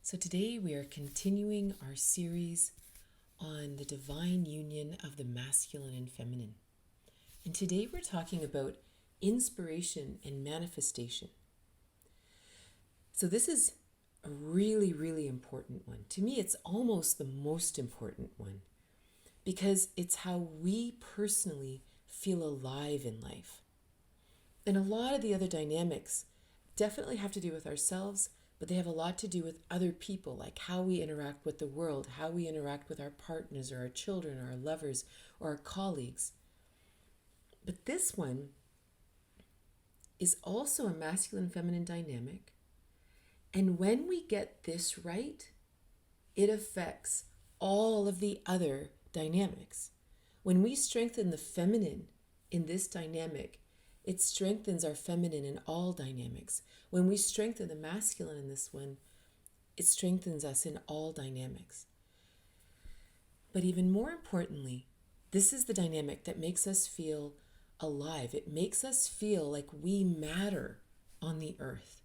So today we are continuing our series on the divine union of the masculine and feminine. And today we're talking about inspiration and manifestation. So this is a really, really important one. To me, it's almost the most important one because it's how we personally feel alive in life. And a lot of the other dynamics definitely have to do with ourselves, but they have a lot to do with other people, like how we interact with the world, how we interact with our partners or our children or our lovers or our colleagues. But this one is also a masculine feminine dynamic. And when we get this right, it affects all of the other dynamics. When we strengthen the feminine in this dynamic, it strengthens our feminine in all dynamics. When we strengthen the masculine in this one, it strengthens us in all dynamics. But even more importantly, this is the dynamic that makes us feel alive. It makes us feel like we matter on the earth.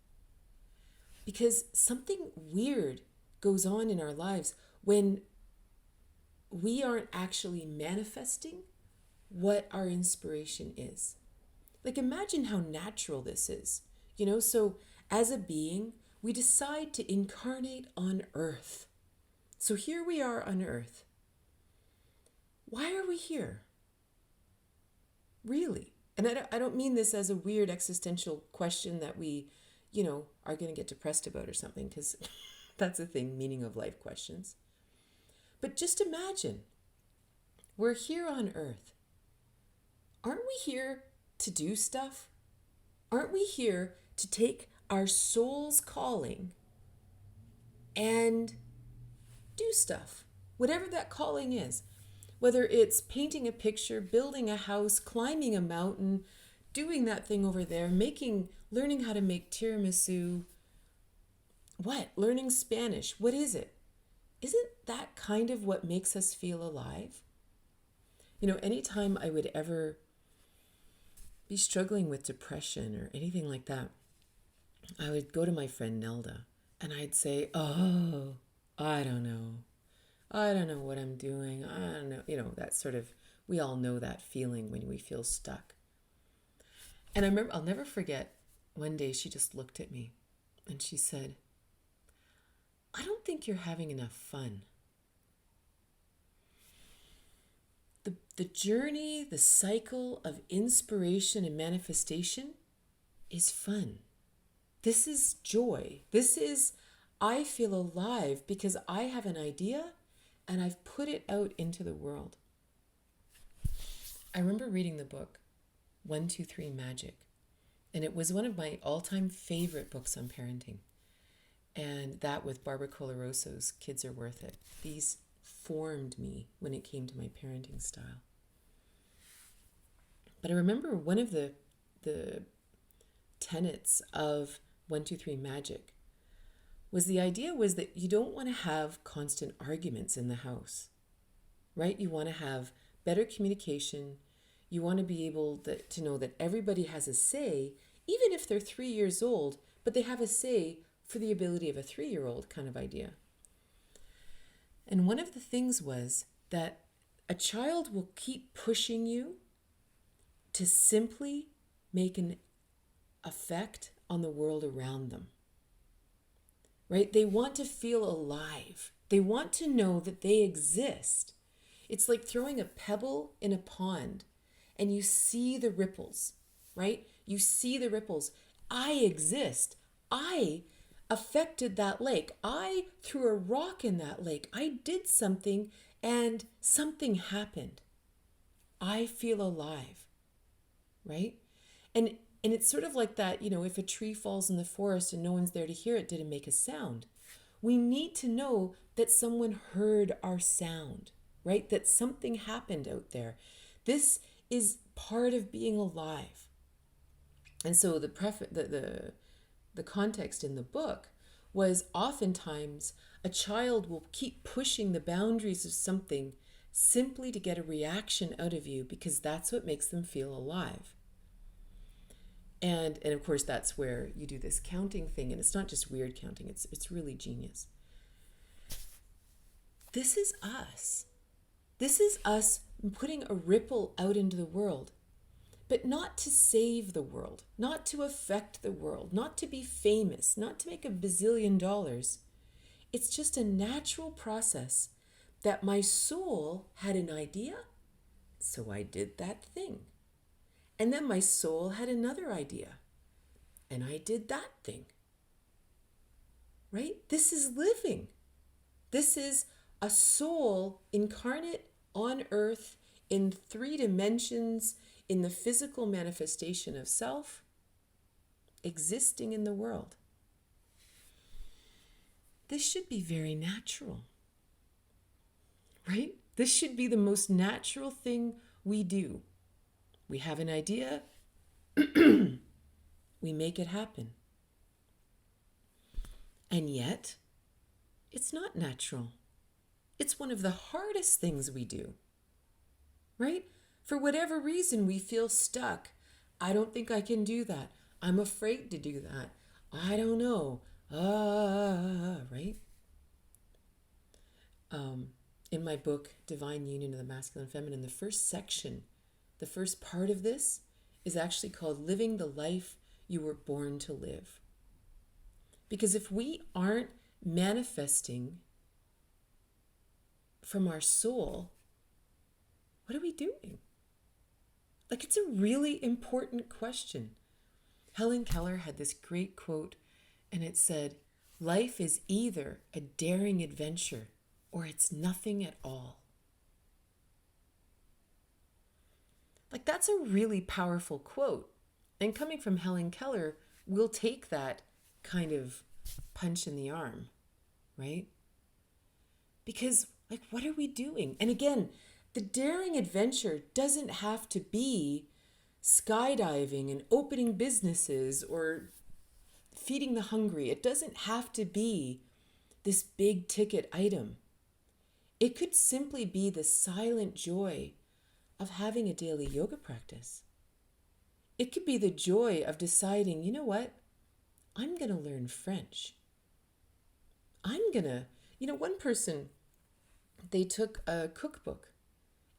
Because something weird goes on in our lives when we aren't actually manifesting what our inspiration is. Like, imagine how natural this is. So as a being, we decide to incarnate on Earth. So here we are on Earth. Why are we here? Really? And I don't mean this as a weird existential question that we, are going to get depressed about or something, because that's a thing, meaning of life questions. But just imagine, we're here on Earth. Aren't we here to do stuff? Aren't we here to take our soul's calling and do stuff? Whatever that calling is. Whether it's painting a picture, building a house, climbing a mountain, doing that thing over there, learning how to make tiramisu. What? Learning Spanish. What is it? Isn't that kind of what makes us feel alive? Anytime I would ever be struggling with depression or anything like that, I would go to my friend Nelda and I'd say, oh, I don't know. I don't know what I'm doing. I don't know. That sort of, we all know that feeling when we feel stuck. And I remember, I'll never forget, one day she just looked at me and she said, I don't think you're having enough fun. The journey, the cycle of inspiration and manifestation is fun. This is joy. This is, I feel alive because I have an idea and I've put it out into the world. I remember reading the book 123 Magic, and it was one of my all-time favorite books on parenting. And that with Barbara Coloroso's Kids Are Worth It. These formed me when it came to my parenting style. But I remember one of the tenets of 123 Magic was the idea was that you don't want to have constant arguments in the house, right? You want to have better communication. You want to be able to know that everybody has a say, even if they're 3 years old, but they have a say for the ability of a 3-year-old kind of idea. And one of the things was that a child will keep pushing you to simply make an effect on the world around them. Right? They want to feel alive. They want to know that they exist. It's like throwing a pebble in a pond and you see the ripples, right? You see the ripples. I exist. I affected that lake. I threw a rock in that lake. I did something and something happened. I feel alive, right? And it's sort of like that, if a tree falls in the forest and no one's there to hear it, did it make a sound? We need to know that someone heard our sound, right? That something happened out there. This is part of being alive. And so the context in the book was oftentimes a child will keep pushing the boundaries of something simply to get a reaction out of you because that's what makes them feel alive. And of course, that's where you do this counting thing. And it's not just weird counting. It's really genius. This is us. This is us putting a ripple out into the world, but not to save the world, not to affect the world, not to be famous, not to make $1 billion. It's just a natural process that my soul had an idea, so I did that thing. And then my soul had another idea, and I did that thing. Right? This is living. This is a soul incarnate on earth in 3 dimensions, in the physical manifestation of self, existing in the world. This should be very natural, right? This should be the most natural thing we do. We have an idea, we make it happen. And yet, it's not natural. It's one of the hardest things we do, right? For whatever reason, we feel stuck. I don't think I can do that. I'm afraid to do that. I don't know. Right? In my book, Divine Union of the Masculine and Feminine, the first section, the first part of this is actually called Living the Life You Were Born to Live. Because if we aren't manifesting from our soul, what are we doing? Like, it's a really important question. Helen Keller had this great quote, and it said, "Life is either a daring adventure or it's nothing at all." Like, that's a really powerful quote. And coming from Helen Keller, we'll take that kind of punch in the arm, right? Because, like, what are we doing? And again, the daring adventure doesn't have to be skydiving and opening businesses or feeding the hungry. It doesn't have to be this big ticket item. It could simply be the silent joy of having a daily yoga practice. It could be the joy of deciding, you know what? I'm going to learn French. One person, they took a cookbook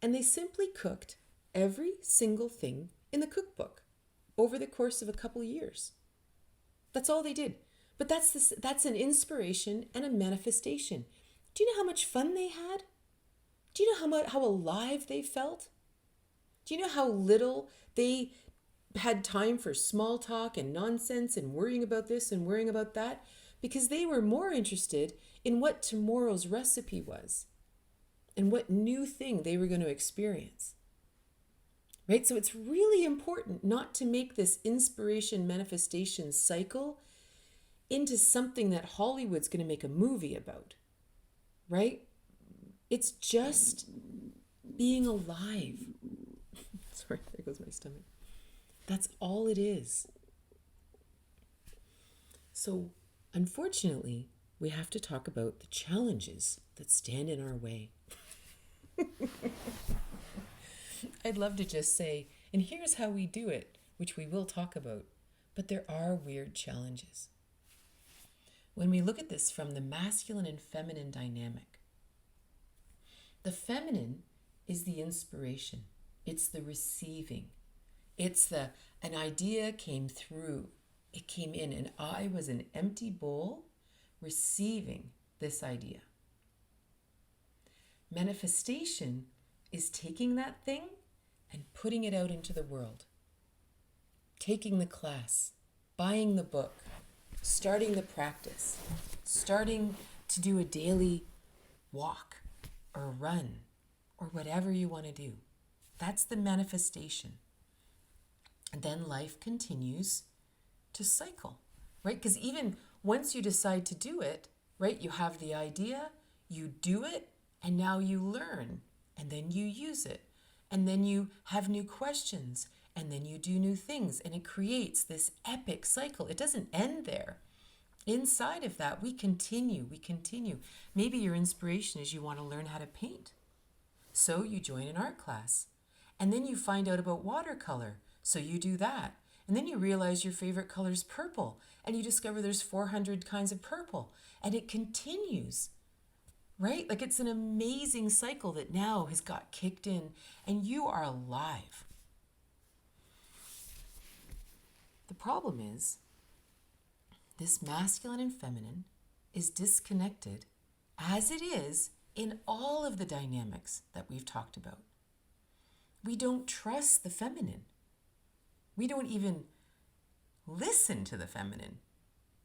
and they simply cooked every single thing in the cookbook over the course of a couple of years. That's all they did. But that's an inspiration and a manifestation. Do you know how much fun they had? Do you know how alive they felt? Do you know how little they had time for small talk and nonsense and worrying about this and worrying about that? Because they were more interested in what tomorrow's recipe was and what new thing they were going to experience. Right? So it's really important not to make this inspiration manifestation cycle into something that Hollywood's going to make a movie about. Right? It's just being alive. Sorry, there goes my stomach. That's all it is. So, unfortunately, we have to talk about the challenges that stand in our way. I'd love to just say, and here's how we do it, which we will talk about, but there are weird challenges. When we look at this from the masculine and feminine dynamic, the feminine is the inspiration. It's the receiving. It's an idea came through. It came in, and I was an empty bowl receiving this idea. Manifestation is taking that thing and putting it out into the world. Taking the class, buying the book, starting the practice, starting to do a daily walk or run or whatever you want to do. That's the manifestation. And then life continues to cycle, right? Because even once you decide to do it, right, you have the idea, you do it, and now you learn, and then you use it, and then you have new questions, and then you do new things, and it creates this epic cycle. It doesn't end there. Inside of that, we continue. Maybe your inspiration is you want to learn how to paint. So you join an art class, and then you find out about watercolor. So you do that. And then you realize your favorite color is purple, and you discover there's 400 kinds of purple, and it continues. right? Like it's an amazing cycle that now has got kicked in and you are alive. The problem is this masculine and feminine is disconnected as it is in all of the dynamics that we've talked about. We don't trust the feminine. We don't even listen to the feminine,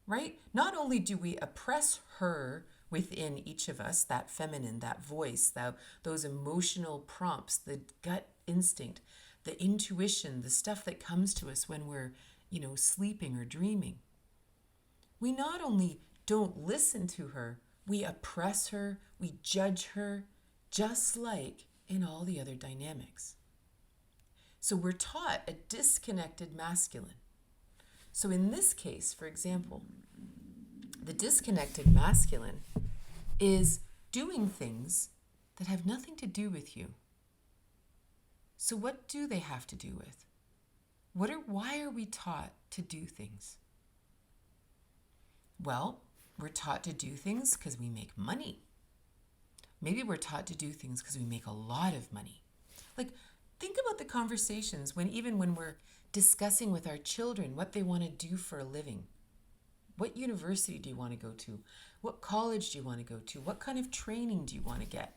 right? Not only do we oppress her within each of us, that feminine, that voice, those emotional prompts, the gut instinct, the intuition, the stuff that comes to us when we're, sleeping or dreaming. We not only don't listen to her, we oppress her, we judge her, just like in all the other dynamics. So we're taught a disconnected masculine. So in this case, for example, the disconnected masculine is doing things that have nothing to do with you. So what do they have to do with? Why are we taught to do things? Well, we're taught to do things because we make money. Maybe we're taught to do things because we make a lot of money. Like, think about the conversations even when we're discussing with our children what they want to do for a living. What university do you want to go to? What college do you want to go to? What kind of training do you want to get?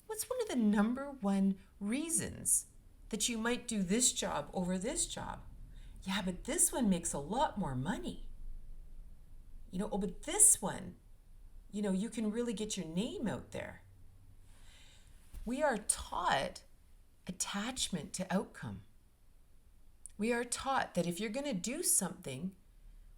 What's one of the number one reasons that you might do this job over this job? Yeah, but this one makes a lot more money. But this one, you can really get your name out there. We are taught attachment to outcome. We are taught that if you're going to do something,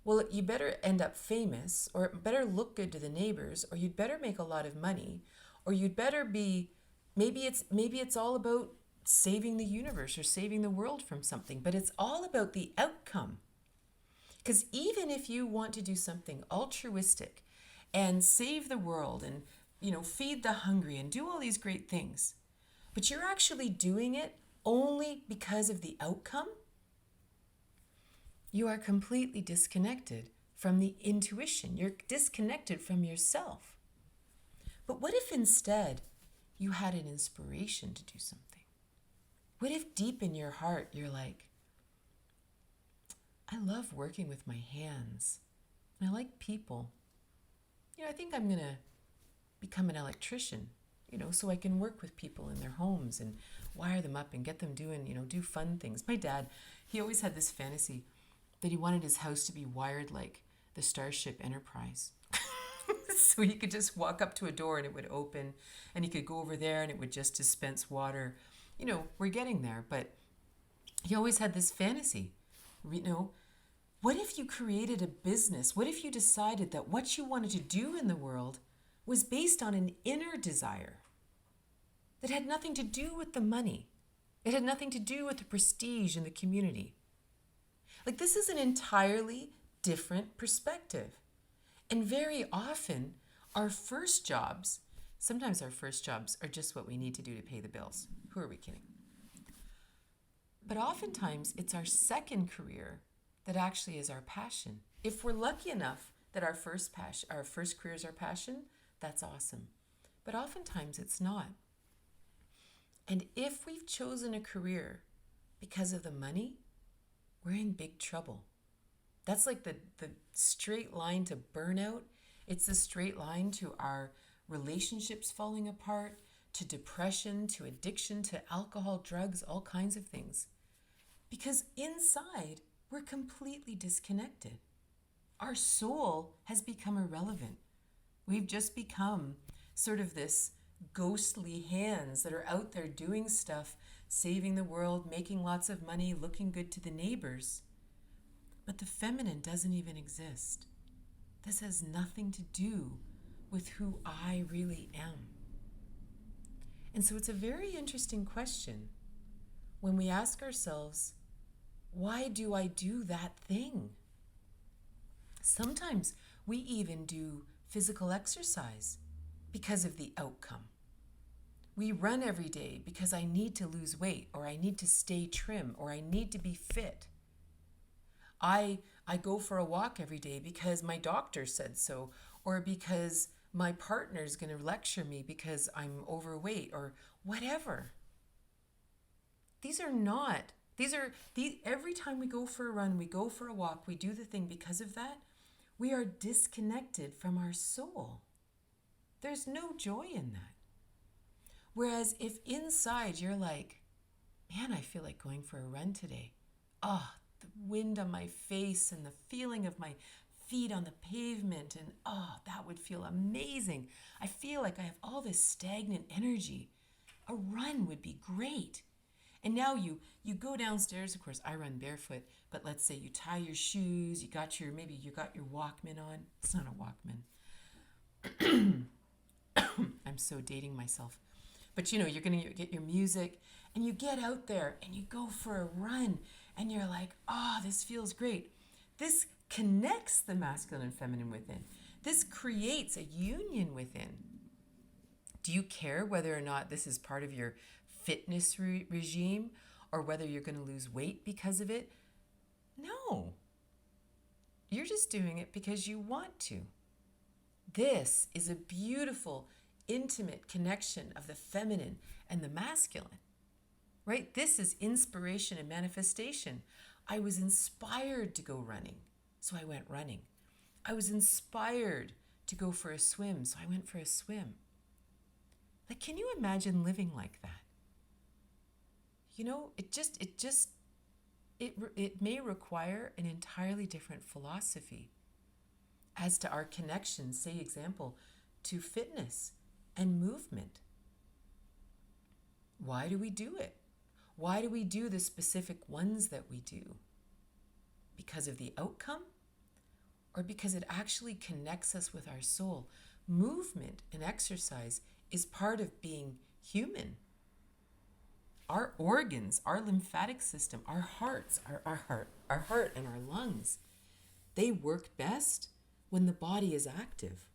well, you better end up famous, or it better look good to the neighbors, or you'd better make a lot of money, or you'd better be, maybe it's all about saving the universe or saving the world from something, but it's all about the outcome. Because even if you want to do something altruistic and save the world and, feed the hungry and do all these great things, but you're actually doing it only because of the outcome, you are completely disconnected from the intuition. You're disconnected from yourself. But what if instead you had an inspiration to do something? What if deep in your heart you're like, I love working with my hands and I like people. I think I'm going to become an electrician, so I can work with people in their homes and wire them up and get them doing, do fun things. My dad, he always had this fantasy that he wanted his house to be wired like the Starship Enterprise. So he could just walk up to a door and it would open, and he could go over there and it would just dispense water. We're getting there, but he always had this fantasy. What if you created a business? What if you decided that what you wanted to do in the world was based on an inner desire that had nothing to do with the money? It had nothing to do with the prestige in the community. Like, this is an entirely different perspective. And very often, sometimes our first jobs are just what we need to do to pay the bills. Who are we kidding? But oftentimes, it's our second career that actually is our passion. If we're lucky enough that our first career is our passion, that's awesome. But oftentimes, it's not. And if we've chosen a career because of the money, we're in big trouble. That's like the straight line to burnout. It's the straight line to our relationships falling apart, to depression, to addiction, to alcohol, drugs, all kinds of things. Because inside, we're completely disconnected. Our soul has become irrelevant. We've just become sort of this ghostly hands that are out there doing stuff, saving the world, making lots of money, looking good to the neighbors. But the feminine doesn't even exist. This has nothing to do with who I really am. And so it's a very interesting question when we ask ourselves, why do I do that thing? Sometimes we even do physical exercise because of the outcome. We run every day because I need to lose weight, or I need to stay trim, or I need to be fit. I go for a walk every day because my doctor said so, or because my partner's going to lecture me because I'm overweight or whatever. These are not, these every time we go for a run, we go for a walk, we do the thing because of that, we are disconnected from our soul. There's no joy in that. Whereas if inside you're like, man, I feel like going for a run today. Oh, the wind on my face and the feeling of my feet on the pavement, and oh, that would feel amazing. I feel like I have all this stagnant energy. A run would be great. And now you go downstairs. Of course, I run barefoot, but let's say you tie your shoes, maybe you got your Walkman on. It's not a Walkman. I'm so dating myself. But you're going to get your music and you get out there and you go for a run and you're like, oh, this feels great. This connects the masculine and feminine within. This creates a union within. Do you care whether or not this is part of your fitness regime or whether you're going to lose weight because of it? No. You're just doing it because you want to. This is a beautiful, intimate connection of the feminine and the masculine, right? This is inspiration and manifestation. I was inspired to go running, so I went running. I was inspired to go for a swim, so I went for a swim. Like, can you imagine living like that? It may require an entirely different philosophy as to our connection, say example, to fitness and movement. Why do we do it? Why do we do the specific ones that we do? Because of the outcome or because it actually connects us with our soul? Movement and exercise is part of being human. Our organs, our lymphatic system, our hearts, our heart and our lungs, they work best when the body is active.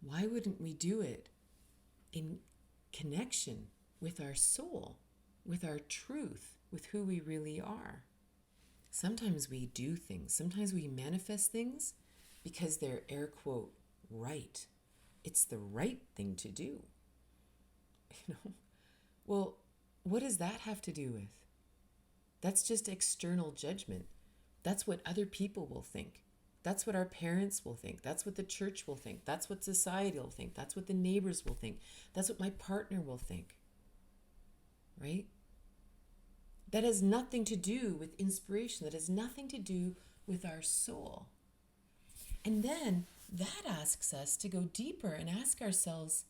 Why wouldn't we do it in connection with our soul, with our truth, with who we really are? Sometimes we do things, sometimes we manifest things because they're air quote right. It's the right thing to do. Well, what does that have to do with? That's just external judgment. That's what other people will think. That's what our parents will think. That's what the church will think. That's what society will think. That's what the neighbors will think. That's what my partner will think. Right? That has nothing to do with inspiration. That has nothing to do with our soul. And then that asks us to go deeper and ask ourselves,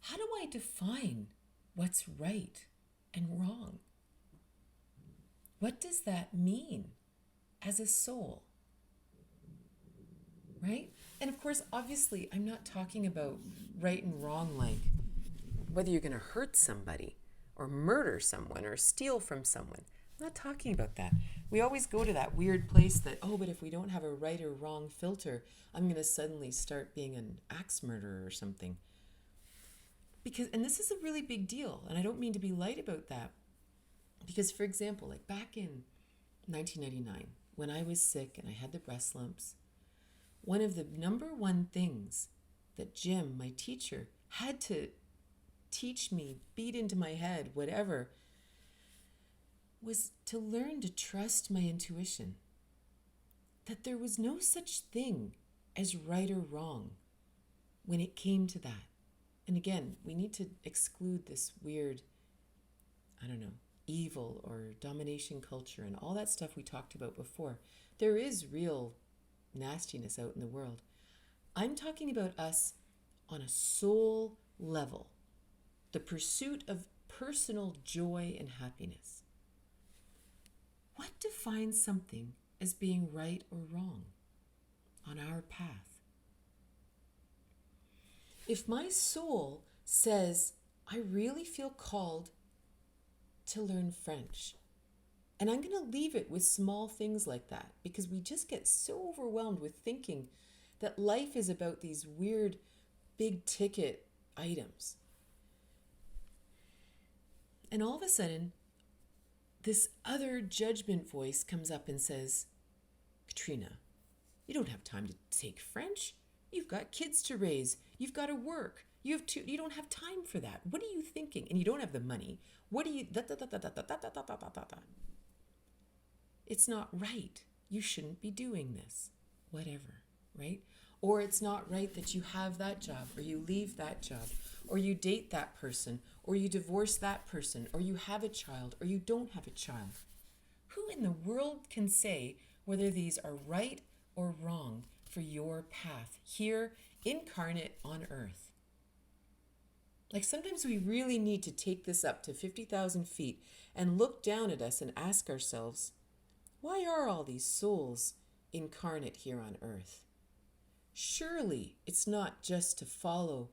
how do I define what's right and wrong? What does that mean as a soul? Right? And of course, obviously, I'm not talking about right and wrong, like whether you're going to hurt somebody or murder someone or steal from someone. I'm not talking about that. We always go to that weird place that, oh, but if we don't have a right or wrong filter, I'm going to suddenly start being an axe murderer or something. And this is a really big deal, and I don't mean to be light about that. Because, for example, like back in 1999, when I was sick and I had the breast lumps, one of the number one things that Jim, my teacher, had to teach me, beat into my head, whatever, was to learn to trust my intuition. That there was no such thing as right or wrong when it came to that. And again, we need to exclude this weird, evil or domination culture and all that stuff we talked about before. There is real nastiness out in the world. I'm talking about us on a soul level, the pursuit of personal joy and happiness. What defines something as being right or wrong on our path? If my soul says, I really feel called to learn French, and I'm going to leave it with small things like that, because we just get so overwhelmed with thinking that life is about these weird, big ticket items. And all of a sudden, this other judgment voice comes up and says, Katrina, you don't have time to take French. You've got kids to raise. You've got to work. You don't have time for that. What are you thinking? And you don't have the money. What do you It's not right. You shouldn't be doing this. Whatever, right? Or it's not right that you have that job, or you leave that job, or you date that person, or you divorce that person, or you have a child, or you don't have a child. Who in the world can say whether these are right or wrong for your path here incarnate on earth? Like sometimes we really need to take this up to 50,000 feet and look down at us and ask ourselves, why are all these souls incarnate here on earth? Surely it's not just to follow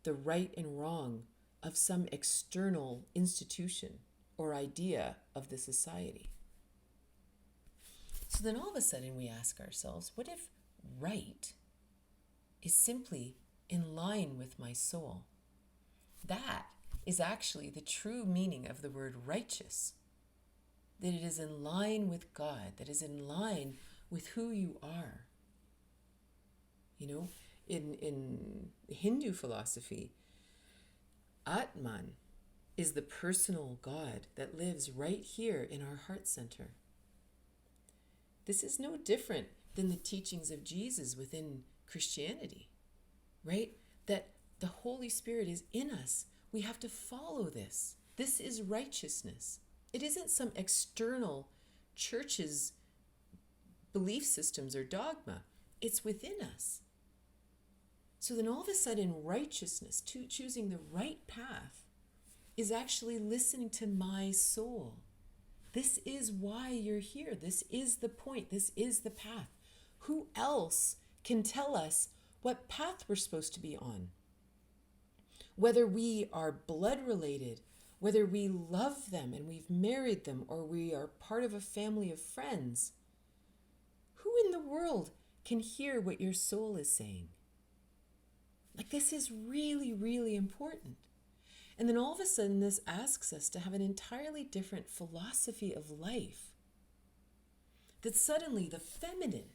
the right and wrong of some external institution or idea of the society. So then all of a sudden we ask ourselves, what if right is simply in line with my soul? That is actually the true meaning of the word righteous. That it is in line with God, that is in line with who you are. You know, in Hindu philosophy, Atman is the personal God that lives right here in our heart center. This is no different than the teachings of Jesus within Christianity, right? That the Holy Spirit is in us. We have to follow this. This is righteousness. It isn't some external church's belief systems or dogma. It's within us. So then all of a sudden, righteousness, choosing the right path, is actually listening to my soul. This is why you're here. This is the point. This is the path. Who else can tell us what path we're supposed to be on? Whether we are blood related, whether we love them and we've married them, or we are part of a family of friends, who in the world can hear what your soul is saying? Like, this is really, really important. And then all of a sudden, this asks us to have an entirely different philosophy of life. That suddenly the feminine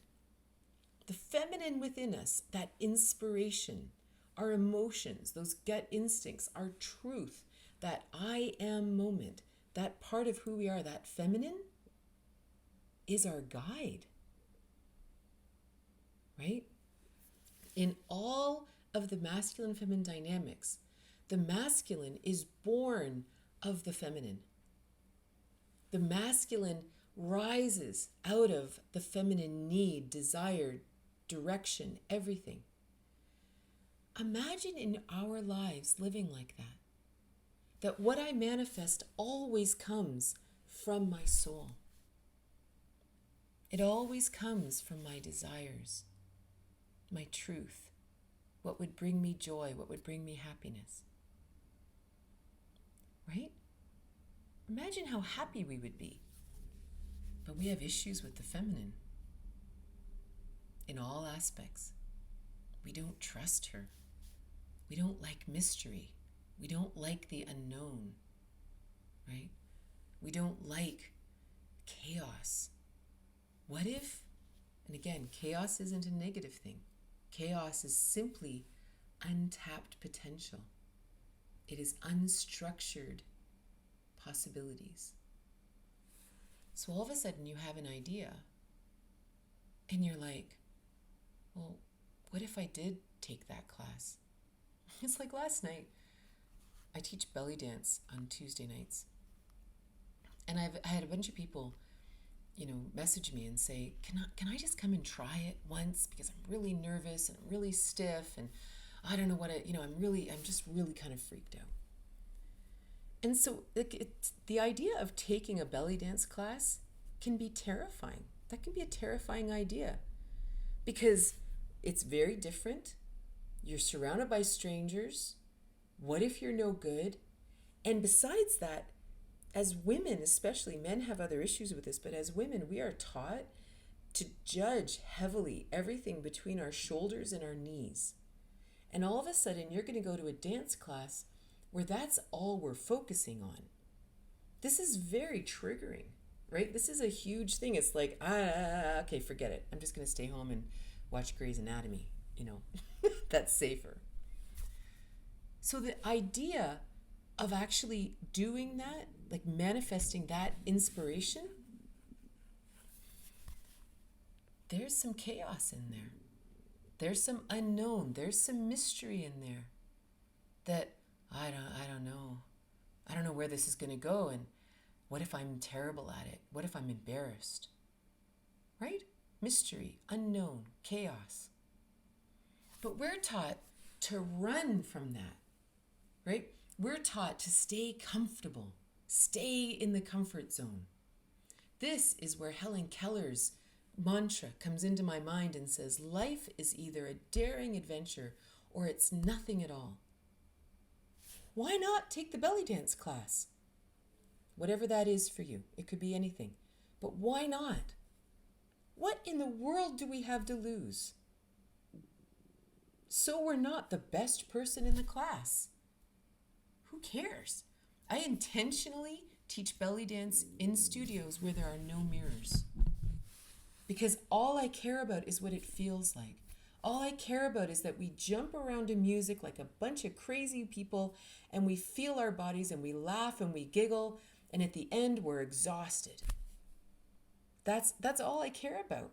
within us, that inspiration, our emotions, those gut instincts, our truth, that I am moment, that part of who we are, that feminine, is our guide. Right? In all of the masculine and feminine dynamics, the masculine is born of the feminine. The masculine rises out of the feminine need, desire, direction, everything. Imagine in our lives living like that. That what I manifest always comes from my soul. It always comes from my desires, my truth, what would bring me joy, what would bring me happiness. Right? Imagine how happy we would be. But we have issues with the feminine in all aspects. We don't trust her. We don't like mystery. We don't like the unknown, right? We don't like chaos. What if, and again, chaos isn't a negative thing. Chaos is simply untapped potential. It is unstructured possibilities. So all of a sudden you have an idea and you're like, well, what if I did take that class? It's like last night, I teach belly dance on Tuesday nights. And I had a bunch of people, message me and say, can I just come and try it once? Because I'm really nervous and I'm really stiff and I don't know what I'm just really kind of freaked out. And so the idea of taking a belly dance class can be terrifying. That can be a terrifying idea because it's very different. You're surrounded by strangers. What if you're no good? And besides that, as women, especially, men have other issues with this, but as women, we are taught to judge heavily everything between our shoulders and our knees. And all of a sudden, you're going to go to a dance class where that's all we're focusing on. This is very triggering, right? This is a huge thing. It's like, okay, forget it. I'm just going to stay home and watch Grey's Anatomy, that's safer. So the idea of actually doing that, like manifesting that inspiration, there's some chaos in there. There's some unknown. There's some mystery in there that I don't know. I don't know where this is going to go, and what if I'm terrible at it? What if I'm embarrassed? Right? Mystery, unknown, chaos. But we're taught to run from that, right? We're taught to stay comfortable, stay in the comfort zone. This is where Helen Keller's mantra comes into my mind and says, life is either a daring adventure or it's nothing at all. Why not take the belly dance class? Whatever that is for you. It could be anything. But why not? What in the world do we have to lose? So we're not the best person in the class. Who cares? I intentionally teach belly dance in studios where there are no mirrors. Because all I care about is what it feels like. All I care about is that we jump around to music like a bunch of crazy people and we feel our bodies and we laugh and we giggle, and at the end we're exhausted. That's all I care about.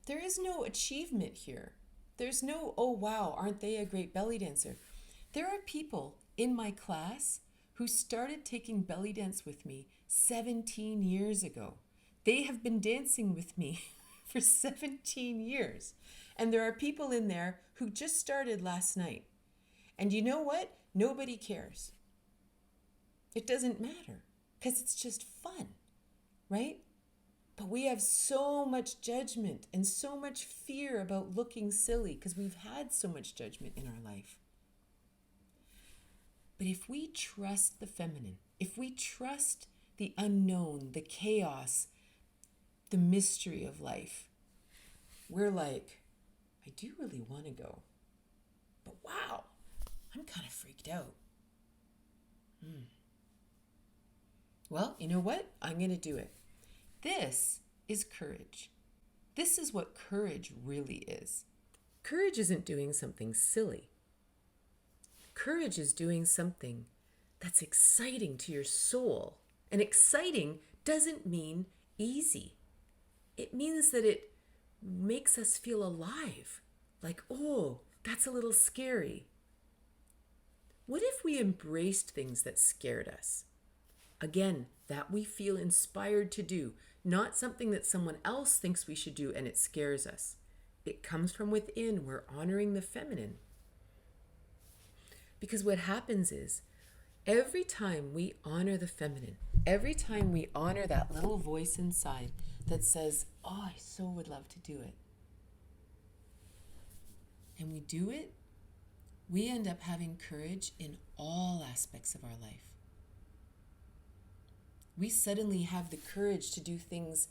There is no achievement here. There's no, oh wow, aren't they a great belly dancer? There are people in my class who started taking belly dance with me 17 years ago. They have been dancing with me for 17 years. And there are people in there who just started last night. And you know what? Nobody cares. It doesn't matter because it's just fun, right? But we have so much judgment and so much fear about looking silly because we've had so much judgment in our life. But if we trust the feminine, if we trust the unknown, the chaos, the mystery of life, we're like, I do really want to go. But wow, I'm kind of freaked out. Well, you know what? I'm going to do it. This is courage. This is what courage really is. Courage isn't doing something silly. Courage is doing something that's exciting to your soul. And exciting doesn't mean easy. It means that it makes us feel alive. Like, oh, that's a little scary. What if we embraced things that scared us? Again, that we feel inspired to do, not something that someone else thinks we should do and it scares us. It comes from within. We're honoring the feminine. Because what happens is, every time we honor the feminine, every time we honor that little voice inside that says, oh, I so would love to do it, and we do it, we end up having courage in all aspects of our life. We suddenly have the courage to do things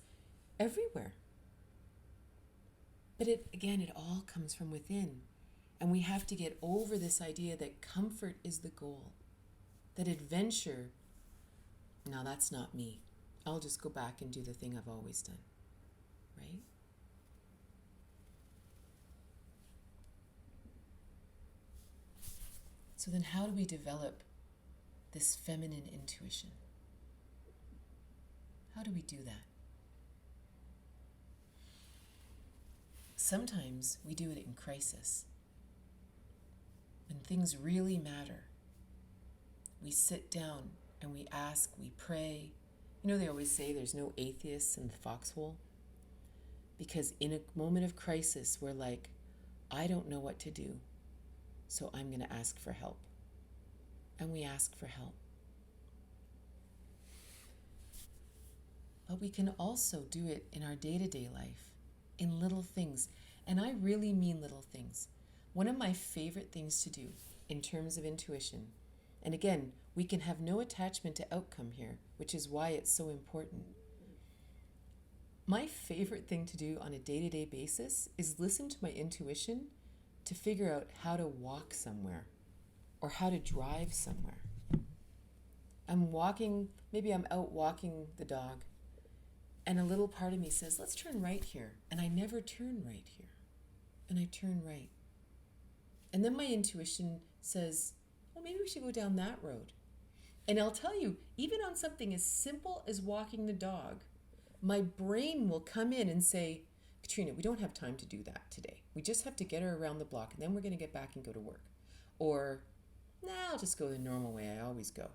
everywhere. But it all comes from within. And we have to get over this idea that comfort is the goal. That adventure, no, that's not me. I'll just go back and do the thing I've always done. Right? So then how do we develop this feminine intuition? How do we do that? Sometimes we do it in crisis. When things really matter, we sit down and we ask, we pray. You know, they always say there's no atheists in the foxhole. Because in a moment of crisis, we're like, I don't know what to do, so I'm going to ask for help. And we ask for help. But we can also do it in our day-to-day life, in little things. And I really mean little things. One of my favorite things to do in terms of intuition, and again, we can have no attachment to outcome here, which is why it's so important. My favorite thing to do on a day-to-day basis is listen to my intuition to figure out how to walk somewhere or how to drive somewhere. Maybe I'm out walking the dog, and a little part of me says, let's turn right here. And I never turn right here. and I turn right. And then my intuition says, well, maybe we should go down that road. And I'll tell you, even on something as simple as walking the dog, my brain will come in and say, Katrina, we don't have time to do that today. We just have to get her around the block and then we're going to get back and go to work. Or, nah, I'll just go the normal way I always go.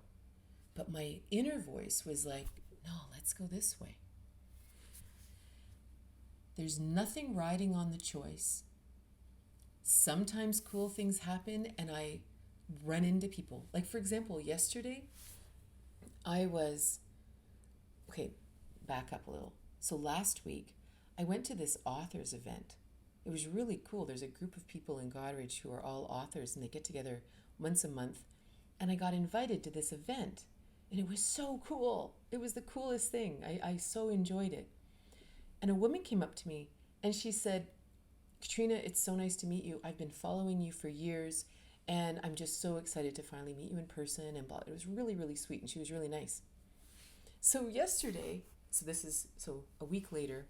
But my inner voice was like, no, let's go this way. There's nothing riding on the choice. Sometimes cool things happen and I run into people. Like, for example, yesterday, okay, back up a little. So last week, I went to this authors event. It was really cool. There's a group of people in Goderich who are all authors and they get together once a month. And I got invited to this event and it was so cool. It was the coolest thing. I so enjoyed it. And a woman came up to me and she said, Katrina, it's so nice to meet you. I've been following you for years and I'm just so excited to finally meet you in person and blah. It was really, really sweet and she was really nice. So yesterday, so a week later,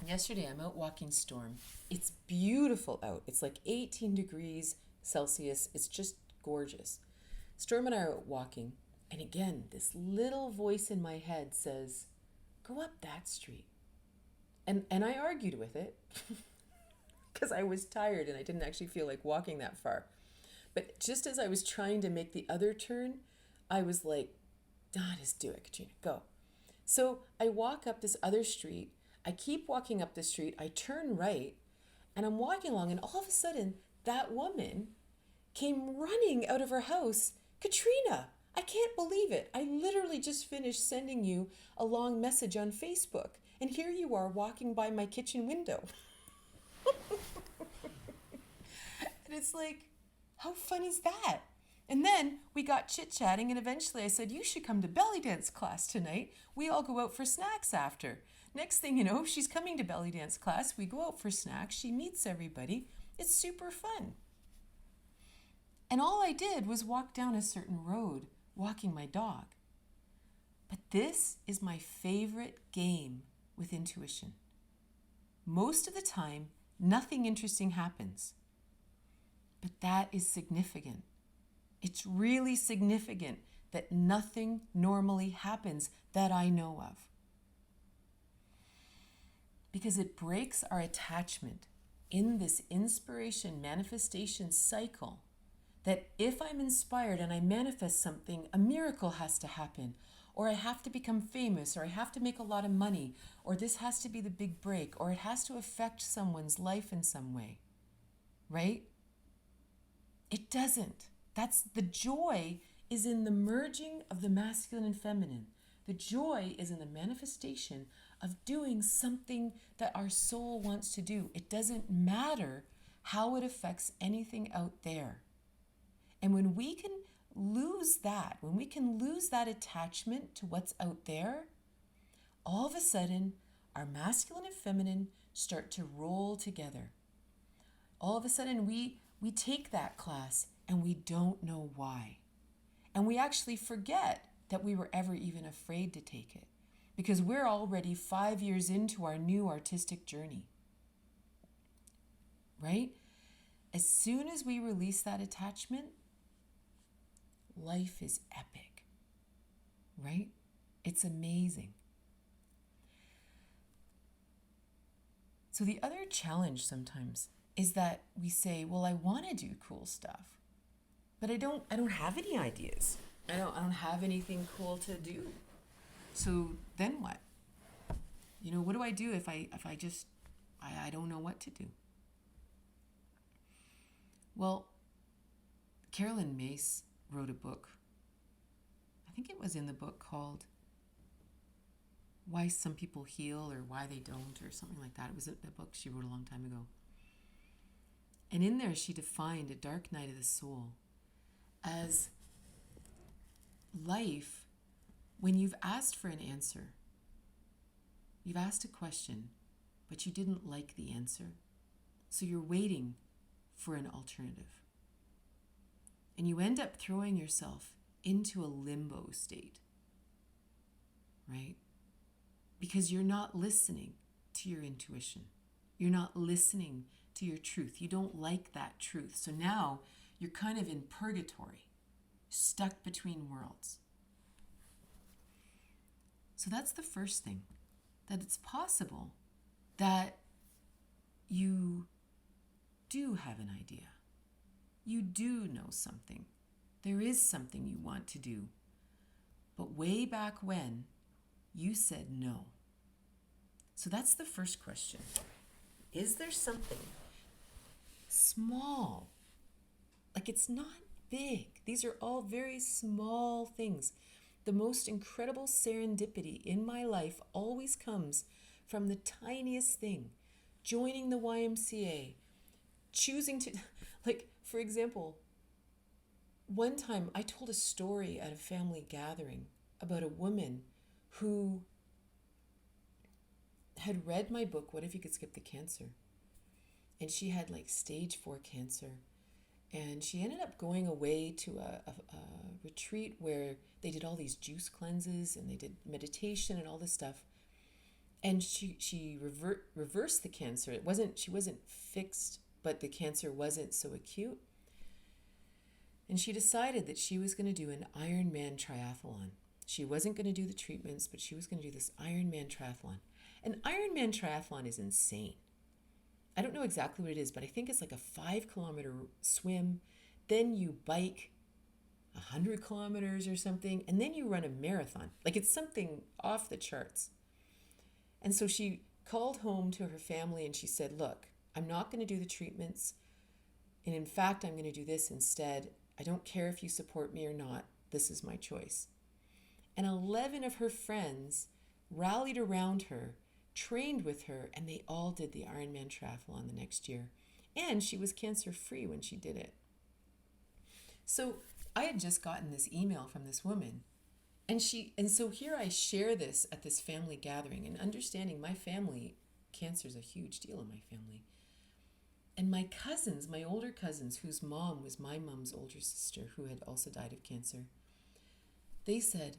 yesterday I'm out walking Storm. It's beautiful out. It's like 18 degrees Celsius. It's just gorgeous. Storm and I are out walking. And again, this little voice in my head says, go up that street. And I argued with it because I was tired and I didn't actually feel like walking that far. But just as I was trying to make the other turn, I was like, just do it, Katrina, go. So I walk up this other street. I keep walking up the street. I turn right and I'm walking along and all of a sudden that woman came running out of her house. Katrina, I can't believe it. I literally just finished sending you a long message on Facebook. And here you are walking by my kitchen window. And it's like, how fun is that? And then we got chit-chatting and eventually I said, you should come to belly dance class tonight. We all go out for snacks after. Next thing you know, she's coming to belly dance class. We go out for snacks. She meets everybody. It's super fun. And all I did was walk down a certain road, walking my dog. But this is my favorite game with intuition. Most of the time, nothing interesting happens. But that is significant. It's really significant that nothing normally happens that I know of. Because it breaks our attachment in this inspiration manifestation cycle that if I'm inspired and I manifest something, a miracle has to happen, or I have to become famous, or I have to make a lot of money, or this has to be the big break, or it has to affect someone's life in some way, right? It doesn't. That's the joy is in the merging of the masculine and feminine. The joy is in the manifestation of doing something that our soul wants to do. It doesn't matter how it affects anything out there. And when we can lose that, when we can lose that attachment to what's out there, all of a sudden our masculine and feminine start to roll together. All of a sudden we take that class and we don't know why. And we actually forget that we were ever even afraid to take it because we're already 5 years into our new artistic journey, right? As soon as we release that attachment, life is epic, right? It's amazing. So the other challenge sometimes is that we say, well, I want to do cool stuff, but I don't have any ideas. I don't have anything cool to do. So then what? What do I do if I don't know what to do? Well, Carolyn Myss wrote a book. I think it was in the book called Why Some People Heal or Why They Don't or something like that. It was a book she wrote a long time ago. And in there she defined a dark night of the soul as life when you've asked for an answer. You've asked a question, but you didn't like the answer. So you're waiting for an alternative. And you end up throwing yourself into a limbo state, right? Because you're not listening to your intuition. You're not listening to your truth. You don't like that truth. So now you're kind of in purgatory, stuck between worlds. So that's the first thing, that it's possible that you do have an idea. You do know something. There is something you want to do. But way back when, you said no. So that's the first question. Is there something small? Like, it's not big. These are all very small things. The most incredible serendipity in my life always comes from the tiniest thing. Joining the YMCA, choosing to, like, for example, one time I told a story at a family gathering about a woman who had read my book, What If You Could Skip the Cancer? And she had like stage 4 cancer. And she ended up going away to a retreat where they did all these juice cleanses and they did meditation and all this stuff. And she reversed the cancer. She wasn't fixed, but the cancer wasn't so acute. And she decided that she was going to do an Ironman triathlon. She wasn't going to do the treatments, but she was going to do this Ironman triathlon. An Ironman triathlon is insane. I don't know exactly what it is, but I think it's like a 5-kilometer swim. Then you bike 100 kilometers or something, and then you run a marathon. Like, it's something off the charts. And so she called home to her family and she said, look, I'm not going to do the treatments. And in fact, I'm going to do this instead. I don't care if you support me or not. This is my choice. And 11 of her friends rallied around her, trained with her, and they all did the Ironman triathlon the next year. And she was cancer-free when she did it. So I had just gotten this email from this woman. And so here I share this at this family gathering, and understanding my family, cancer is a huge deal in my family. And my cousins, my older cousins, whose mom was my mom's older sister, who had also died of cancer, they said,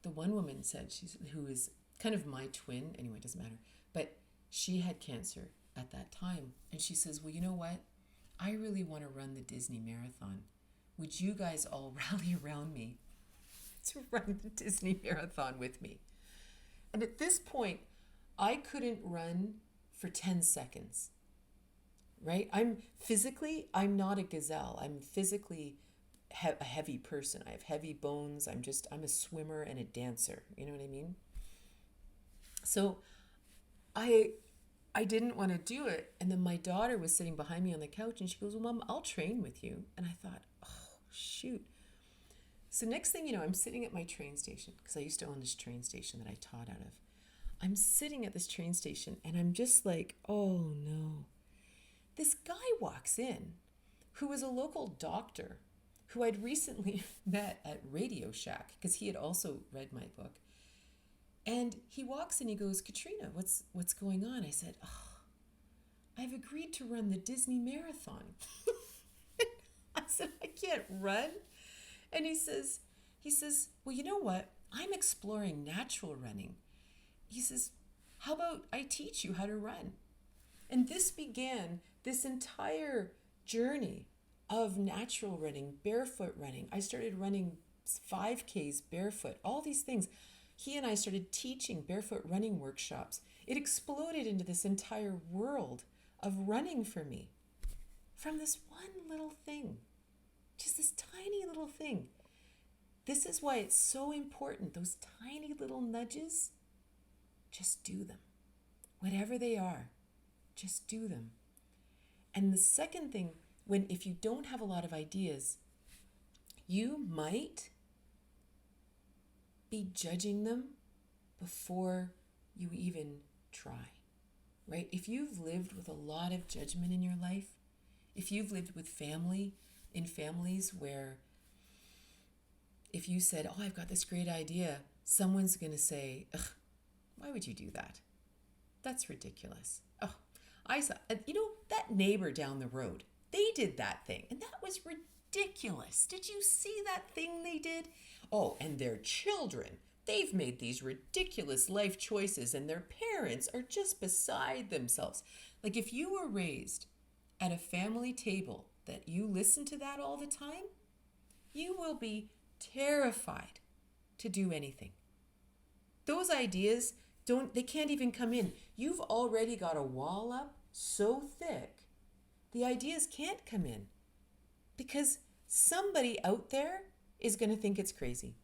the one woman said, who is kind of my twin, anyway, it doesn't matter, but she had cancer at that time. And she says, well, you know what? I really want to run the Disney Marathon. Would you guys all rally around me to run the Disney Marathon with me? And at this point, I couldn't run for 10 seconds, right? I'm not a gazelle. I'm physically a heavy person. I have heavy bones. I'm a swimmer and a dancer. You know what I mean? So I didn't want to do it. And then my daughter was sitting behind me on the couch and she goes, well, Mom, I'll train with you. And I thought, oh, shoot. So next thing you know, I'm sitting at my train station, because I used to own this train station that I taught out of. I'm sitting at this train station and I'm just like, oh no. This guy walks in who was a local doctor who I'd recently met at Radio Shack, because he had also read my book. And he walks in, he goes, Katrina, what's going on? I said, oh, I've agreed to run the Disney Marathon. I said, I can't run. And he says, well, you know what? I'm exploring natural running. He says, how about I teach you how to run? And this began this entire journey of natural running, barefoot running. I started running 5Ks barefoot, all these things. He and I started teaching barefoot running workshops. It exploded into this entire world of running for me from this one little thing, just this tiny little thing. This is why it's so important. Those tiny little nudges, just do them. Whatever they are, just do them. And the second thing, if you don't have a lot of ideas, you might be judging them before you even try, right? If you've lived with a lot of judgment in your life, if you've lived with in families where if you said, oh, I've got this great idea, someone's going to say, ugh, why would you do that? That's ridiculous. Oh, I saw, that neighbor down the road, they did that thing, and that was ridiculous. Did you see that thing they did? Oh, and their children, they've made these ridiculous life choices, and their parents are just beside themselves. Like if you were raised at a family table that you listen to that all the time, you will be terrified to do anything. Those ideas they can't even come in. You've already got a wall up so thick, the ideas can't come in because somebody out there is going to think it's crazy.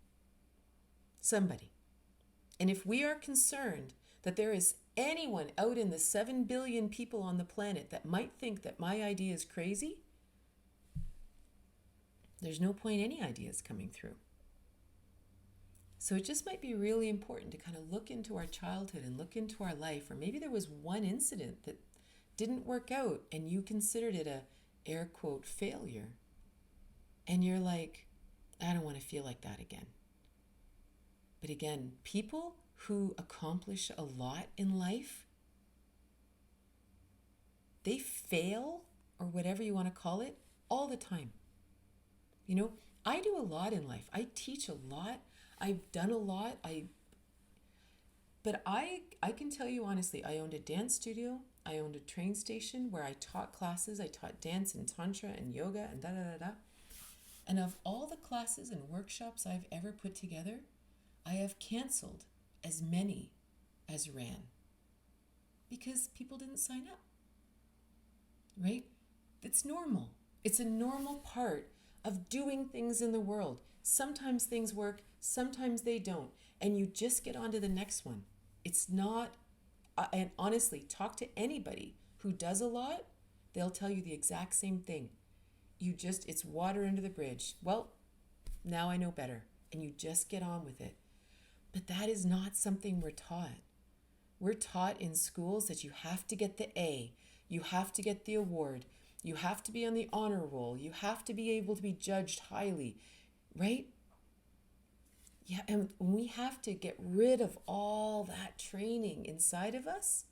Somebody. And if we are concerned that there is anyone out in the 7 billion people on the planet that might think that my idea is crazy, there's no point any ideas coming through. So it just might be really important to kind of look into our childhood and look into our life, or maybe there was one incident that didn't work out and you considered it a air quote failure. And you're like, I don't want to feel like that again. But again, people who accomplish a lot in life, they fail, or whatever you want to call it, all the time. You know, I do a lot in life. I teach a lot. I've done a lot. But I can tell you honestly, I owned a dance studio. I owned a train station where I taught classes. I taught dance and tantra and yoga and da-da-da-da. And of all the classes and workshops I've ever put together, I have canceled as many as ran because people didn't sign up, right? It's normal. It's a normal part of doing things in the world. Sometimes things work, sometimes they don't, and you just get on to the next one. It's not, and honestly, talk to anybody who does a lot, they'll tell you the exact same thing. It's water under the bridge. Well, now I know better, and you just get on with it. But that is not something we're taught. We're taught in schools that you have to get the A, you have to get the award, you have to be on the honor roll, you have to be able to be judged highly, right? Yeah, and we have to get rid of all that training inside of us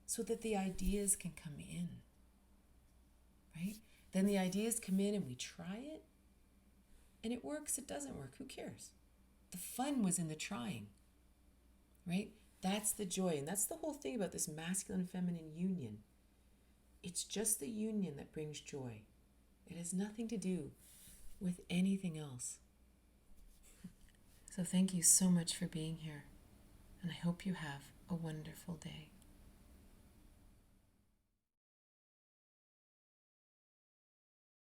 so that the ideas can come in, right? Then the ideas come in and we try it, and it works, it doesn't work, who cares? The fun was in the trying, right? That's the joy, and that's the whole thing about this masculine and feminine union. It's just the union that brings joy. It has nothing to do with anything else. So thank you so much for being here, and I hope you have a wonderful day.